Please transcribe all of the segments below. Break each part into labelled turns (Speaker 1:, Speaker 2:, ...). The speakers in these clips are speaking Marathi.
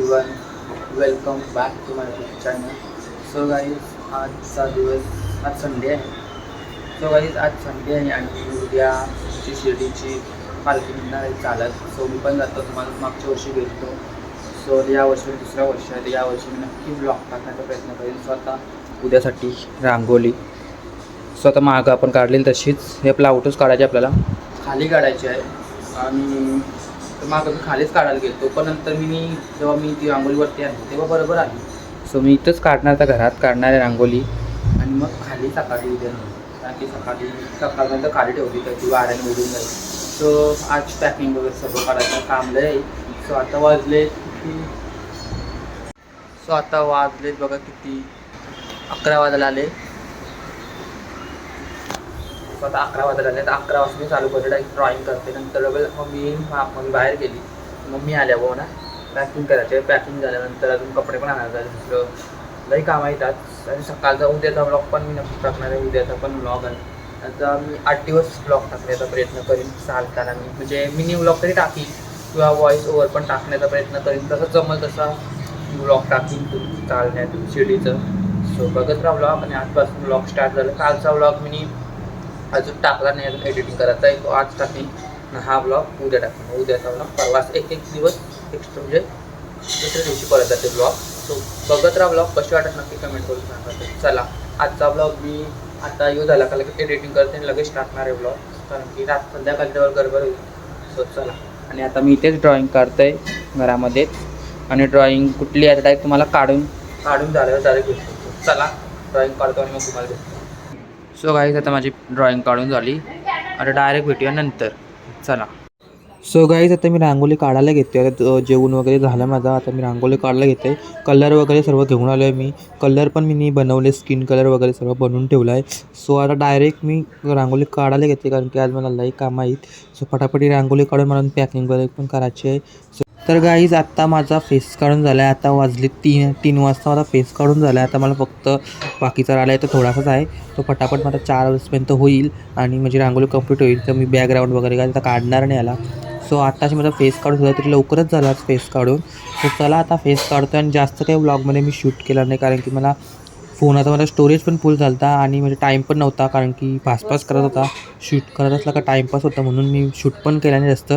Speaker 1: Everyone, welcome back to my YouTube channel. So guys, आजचा दिवस आज संडे आहे. सो गाईज आज संडे आहे आणि उद्याची शिर्डीची पालखी निघणार आहे चालत. सो मी पण जातो. तुम्हाला मागच्या वर्षी गेलो. सो या वर्षी दुसऱ्या वर्ष आहे. या वर्षी मी नक्की ब्लॉग टाकण्याचा प्रयत्न करेन. स्वतः उद्यासाठी रांगोली स्वतः मागं आपण काढलेली तशीच हे आपला आउटच काढायचे, आपल्याला खाली काढायची आहे. आणि मागं मी खालीच काढायला गेलो, पण नंतर जेव्हा मी ती रांगोलीवरती आली तेव्हा बरोबर आली. सो मी इथंच काढणार, तर घरात काढणार आहे रांगोली आणि मग खाली सकाळी उद्या कारण की सकाळपर्यंत खाली ठेवली तर ती वाऱ्याने उडून जाईल. सो आज पॅकिंग वगैरे सगळं काढायचं काम लय. सो आता वाजलेत बघा किती, 11 वाजायला आले. आता 11 वाजायला आले. तर 11 वाजता मी चालू करते, डायरेक्ट ड्रॉईंग करते. नंतर मम्मी बाहेर गेली. मम्मी आल्या ना पॅकिंग करायचे. पॅकिंग झाल्यानंतर अजून कपडे पण आणायचं आहे. दुसरं लई कामं येतात. आणि सकाळचा उद्याचा ब्लॉग पण मी नक्की टाकणार आहे. उद्याचा पण ब्लॉग आहे. आता मी 8 दिवस ब्लॉग टाकण्याचा प्रयत्न करीन. चालताना मी म्हणजे मिनी ब्लॉग तरी टाकीन किंवा व्हॉइस ओव्हर पण टाकण्याचा प्रयत्न करीन. तसं जमल तसा ब्लॉग टाकीन चालण्यात शिर्डीचं. सो बघत राहा ब्लॉग. आणि आजपासून ब्लॉग स्टार्ट झालं. कालचा ब्लॉग मी अजून टाकला नाही, अजून एडिटिंग करायचा आहे. तो आज टाकेन. हा ब्लॉग उद्या टाकेन. उद्याचा ब्लॉग परवाच एक दिवस एक्स्ट्रा म्हणजे दुसऱ्या दिवशी परत जाते ब्लॉग. सो बघत राहा ब्लॉग. कशी वाटत नक्की कमेंट करून सांगा. चला, आजचा ब्लॉग मी आता झाला का लगेच एडिटिंग करते आणि लगेच टाकणार आहे ब्लॉग, कारण की संध्याकाळी गडबड होईल. सो चला. आणि आता मी इथेच ड्रॉईंग करतो आहे घरामध्येच. आणि ड्रॉईंग कुठली आहे डायरेक्ट तुम्हाला काढून झाल्यावर डायरेक्ट भेटतो. चला ड्रॉईंग काढतो आणि मग तुम्हाला भेटतो. सो गाईज, आता माझी ड्रॉईंग काढून झाली. आता डायरेक्ट भेटूया नंतर. चला. सो गाईज, आता मी रांगोली काढायला घेते. आता जेवण वगैरे झालं माझं. आता मी रांगोली काढायला घेते. कलर वगैरे सर्व घेऊन आलो आहे मी. कलर पण मी बनवले, स्किन कलर वगैरे सर्व बनवून ठेवलं आहे. सो आता डायरेक्ट मी रांगोली काढायला घेते, कारण की आज मला लई कामं आहेत. सो फटाफटी रांगोली काढून मला पॅकिंग वगैरे पण करायची आहे. तर गाईज, आत्ता माझा फेस काढून झाला आहे. आता वाजले 3 वाजता माझा फेस काढून झाला आहे. आता मला फक्त बाकीचा राहिला आहे तो थोडासाच आहे. तो फटाफट मला 4 वाजेपर्यंत होईल आणि माझी रांगोली कंप्लीट होईल. तर मी बॅकग्राऊंड वगैरे काय आता काढणार नाही याला. सो आत्ताशी माझा फेस काढून झाला, तरी लवकरच झाला आज फेस काढून. सो चला आता फेस काढतो. आणि जास्त काही व्लॉगमध्ये मी शूट केला नाही, कारण की मला फोनाचा माझा स्टोरेज पण फुल झाला होता आणि म्हणजे टाईम पण नव्हता, कारण की फास्ट करत होता. शूट करत असला का टाईमपास होता, म्हणून मी शूट पण केला नाही जास्त.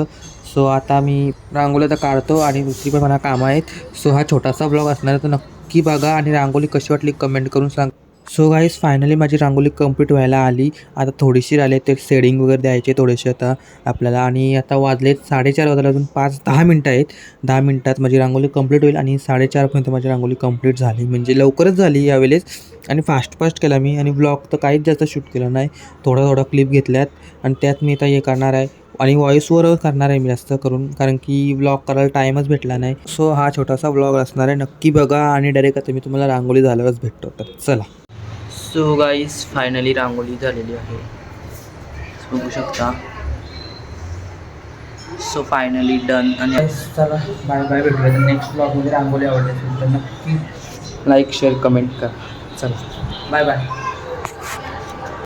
Speaker 1: सो आता मी रांगोली आता काढतो आणि दुसरी पण मला कामं आहेत. सो हा छोटासा ब्लॉग असणार आहे, तर नक्की बघा. आणि रांगोली कशी वाटली कमेंट करून सांग. सो गाईज, फायनली माझी रांगोली कंप्लीट व्हायला आली. आता थोडीशी राहिली, ते शेडिंग वगैरे द्यायचे थोडेसे आता आपल्याला. आणि आता वाजलेत 4:30 वाजले. अजून 5-10 मिनटं आहेत. 10 मिनटात माझी रांगोली कंप्लीट होईल. आणि 4:30पर्यंत माझी रांगोली कंप्लीट झाली, म्हणजे लवकरच झाली यावेळेस. आणि फास्ट केला मी. आणि ब्लॉग तर काहीच जास्त शूट केलं नाही. थोडा क्लिप घेतल्यात आणि त्यात मी आता हे करणार आहे. आणि व्हॉइसवर करणार आहे मी जास्त करून, कारण की ब्लॉग करायला टाईमच भेटला नाही. सो हा छोटासा ब्लॉग असणार आहे, नक्की बघा. आणि डायरेक्ट आता मी तुम्हाला रांगोली झाल्यावरच भेटतो. तर चला. सो गाईज, फायनली रांगोली झालेली आहे, बघू शकता. So finally done. आणि चला बाय भेटूया तर नेक्स्ट ब्लॉगमध्ये. रांगोली आवडली असेल तर नक्की लाईक शेअर कमेंट करा. चला बाय.